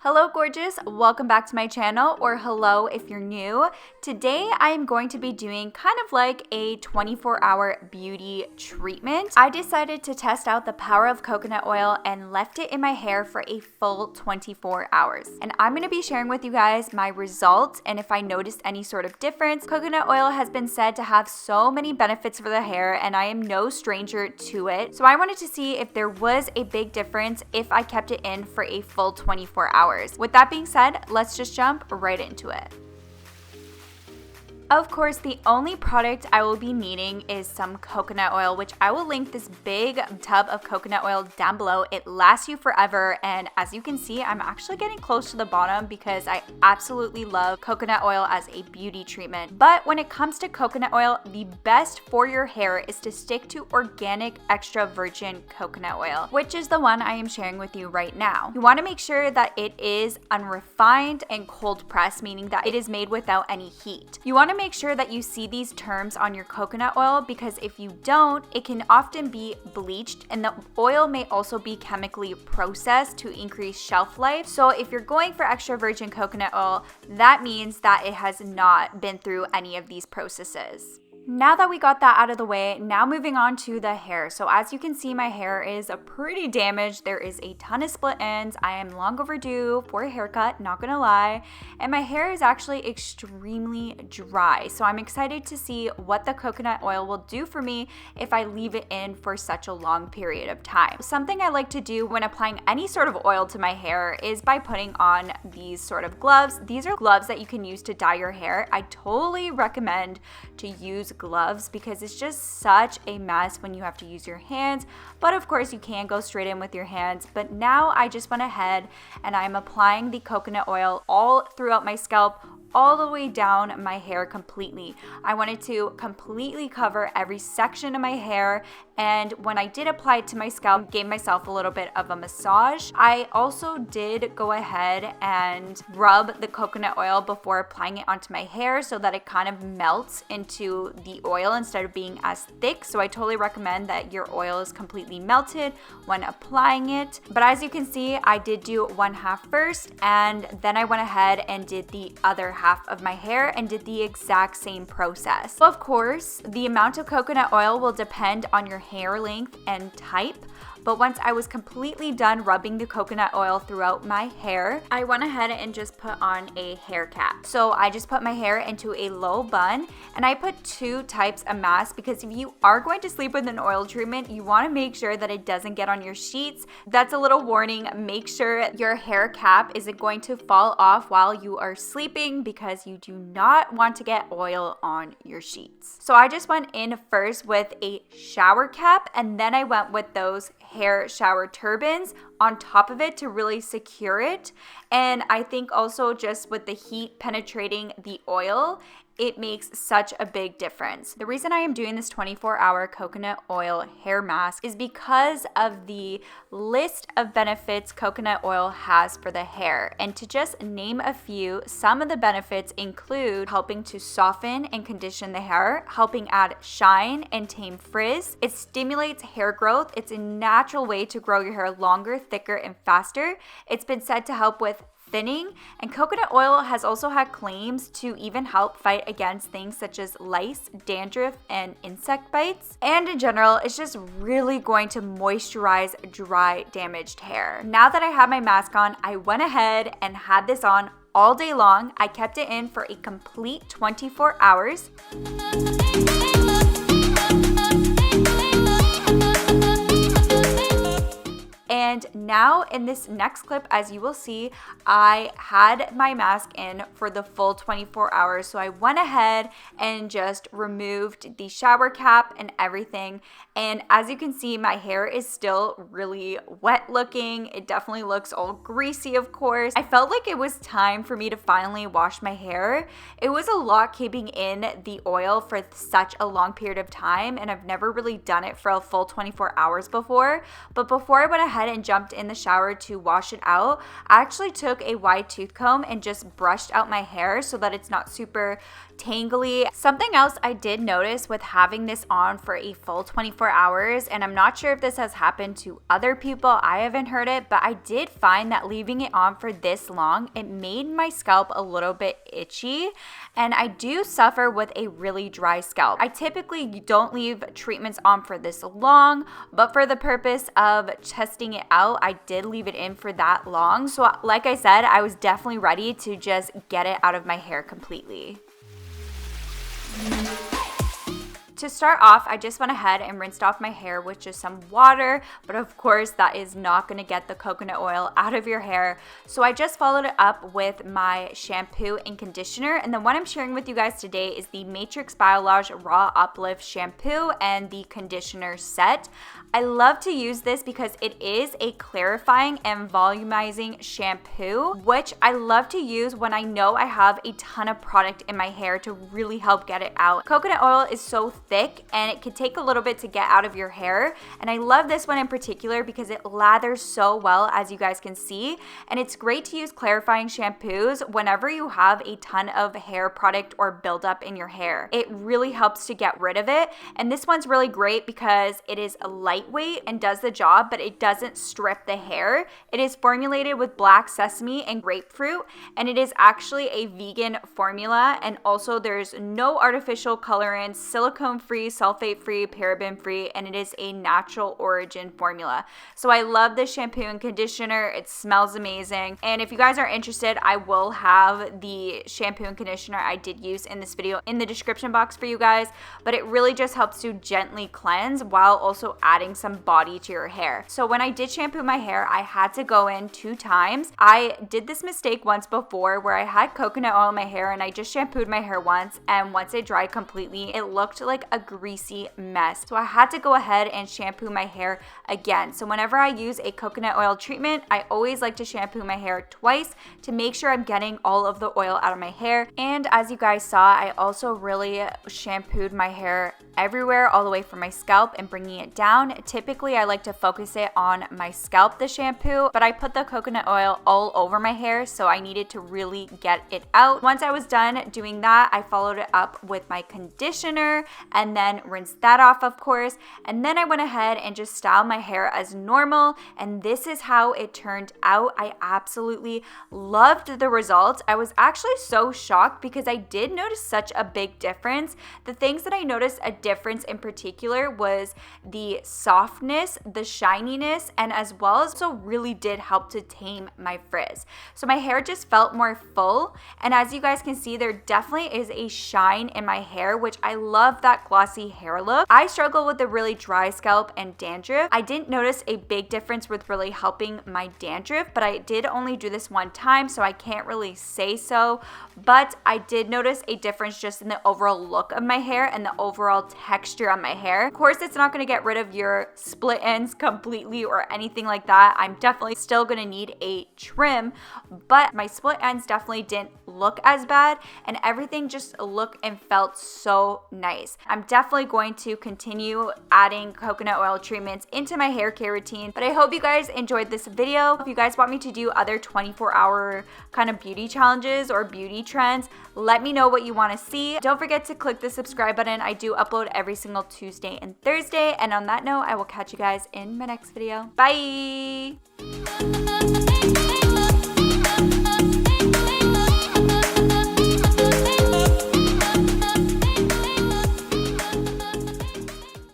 Hello gorgeous, welcome back to my channel, or hello if you're new. Today I am going to be doing kind of like a 24-hour beauty treatment. I decided to test out the power of coconut oil and left it in my hair for a full 24 hours. And I'm going to be sharing with you guys my results and if I noticed any sort of difference. Coconut oil has been said to have so many benefits for the hair and I am no stranger to it. So I wanted to see if there was a big difference if I kept it in for a full 24 hours. With that being said, let's just jump right into it. Of course, the only product I will be needing is some coconut oil, which I will link this big tub of coconut oil down below. It lasts you forever, and as you can see, I'm actually getting close to the bottom because I absolutely love coconut oil as a beauty treatment. But when it comes to coconut oil, the best for your hair is to stick to organic extra virgin coconut oil, which is the one I am sharing with you right now. You want to make sure that it is unrefined and cold pressed, meaning that it is made without any heat. You want to make sure that you see these terms on your coconut oil because if you don't, it can often be bleached and the oil may also be chemically processed to increase shelf life. So if you're going for extra virgin coconut oil, that means that it has not been through any of these processes. Now that we got that out of the way, now moving on to the hair. So as you can see, my hair is pretty damaged. There is a ton of split ends. I am long overdue for a haircut, not gonna lie. And my hair is actually extremely dry. So I'm excited to see what the coconut oil will do for me if I leave it in for such a long period of time. Something I like to do when applying any sort of oil to my hair is by putting on these sort of gloves. These are gloves that you can use to dye your hair. I totally recommend to use gloves because it's just such a mess when you have to use your hands, but of course you can go straight in with your hands. But now I just went ahead and I'm applying the coconut oil all throughout my scalp, all the way down my hair completely. I wanted to completely cover every section of my hair, and when I did apply it to my scalp, gave myself a little bit of a massage. I also did go ahead and rub the coconut oil before applying it onto my hair so that it kind of melts into the oil instead of being as thick. So I totally recommend that your oil is completely melted when applying it. But as you can see, I did do one half first, and then I went ahead and did the other half of my hair and did the exact same process. Of course, the amount of coconut oil will depend on your hair length and type. But once I was completely done rubbing the coconut oil throughout my hair, I went ahead and just put on a hair cap. So I just put my hair into a low bun, and I put two types of mask because if you are going to sleep with an oil treatment, you want to make sure that it doesn't get on your sheets. That's a little warning. Make sure your hair cap isn't going to fall off while you are sleeping because you do not want to get oil on your sheets. So I just went in first with a shower cap, and then I went with those hair shower turbans on top of it to really secure it. And I think also just with the heat penetrating the oil, it makes such a big difference. The reason I am doing this 24-hour coconut oil hair mask is because of the list of benefits coconut oil has for the hair. And to just name a few, some of the benefits include helping to soften and condition the hair, helping add shine and tame frizz. It stimulates hair growth. It's a natural way to grow your hair longer, thicker, and faster. It's been said to help with thinning, and coconut oil has also had claims to even help fight against things such as lice, dandruff, and insect bites. And in general, it's just really going to moisturize dry, damaged hair. Now that I have my mask on, I went ahead and had this on all day long. I kept it in for a complete 24 hours. And now in this next clip, as you will see, I had my mask in for the full 24 hours. So I went ahead and just removed the shower cap and everything. And as you can see, my hair is still really wet looking. It definitely looks all greasy, of course. I felt like it was time for me to finally wash my hair. It was a lot keeping in the oil for such a long period of time, and I've never really done it for a full 24 hours before. But before I went ahead and jumped in the shower to wash it out, I actually took a wide tooth comb and just brushed out my hair so that it's not super tangly. Something else I did notice with having this on for a full 24 hours, and I'm not sure if this has happened to other people, I haven't heard it, but I did find that leaving it on for this long, it made my scalp a little bit itchy, and I do suffer with a really dry scalp. I typically don't leave treatments on for this long, but for the purpose of testing it out, I did leave it in for that long. So like I said, I was definitely ready to just get it out of my hair completely. To start off, I just went ahead and rinsed off my hair with just some water, but of course that is not going to get the coconut oil out of your hair. So I just followed it up with my shampoo and conditioner, and then what I'm sharing with you guys today is the Matrix Biolage Raw Uplift Shampoo and the conditioner set. I love to use this because it is a clarifying and volumizing shampoo, which I love to use when I know I have a ton of product in my hair to really help get it out. Coconut oil is so thick and it can take a little bit to get out of your hair, and I love this one in particular because it lathers so well, as you guys can see, and it's great to use clarifying shampoos whenever you have a ton of hair product or buildup in your hair. It really helps to get rid of it, and this one's really great because it is lightweight and does the job, but it doesn't strip the hair. It is formulated with black sesame and grapefruit, and it is actually a vegan formula, and also there's no artificial colorants, silicone free, sulfate free, paraben free, and it is a natural origin formula. So I love this shampoo and conditioner. It smells amazing, and if you guys are interested, I will have the shampoo and conditioner I did use in this video in the description box for you guys, but it really just helps to gently cleanse while also adding some body to your hair. So when I did shampoo my hair, I had to go in 2 times. I did this mistake once before where I had coconut oil in my hair and I just shampooed my hair once, and once it dried completely, it looked like a greasy mess. So I had to go ahead and shampoo my hair again. So whenever I use a coconut oil treatment, I always like to shampoo my hair twice to make sure I'm getting all of the oil out of my hair. And as you guys saw, I also really shampooed my hair everywhere, all the way from my scalp and bringing it down. Typically, I like to focus it on my scalp, the shampoo, but I put the coconut oil all over my hair, so I needed to really get it out. Once I was done doing that, I followed it up with my conditioner and then rinsed that off, of course, and then I went ahead and just styled my hair as normal, and this is how it turned out. I absolutely loved the results. I was actually so shocked because I did notice such a big difference. The things that I noticed a difference in particular was the softness, the shininess, and as well as also really did help to tame my frizz. So my hair just felt more full, and as you guys can see, there definitely is a shine in my hair, which I love that glossy hair look. I struggle with a really dry scalp and dandruff. I didn't notice a big difference with really helping my dandruff, but I did only do this one time, so I can't really say so, but I did notice a difference just in the overall look of my hair and the overall texture on my hair. Of course, it's not going to get rid of your split ends completely or anything like that. I'm definitely still going to need a trim, but my split ends definitely didn't look as bad, and everything just looked and felt so nice. I'm definitely going to continue adding coconut oil treatments into my hair care routine, but I hope you guys enjoyed this video. If you guys want me to do other 24-hour kind of beauty challenges or beauty trends, let me know what you want to see. Don't forget to click the subscribe button. I do upload every single Tuesday and Thursday, and on that note, I will catch you guys in my next video. Bye!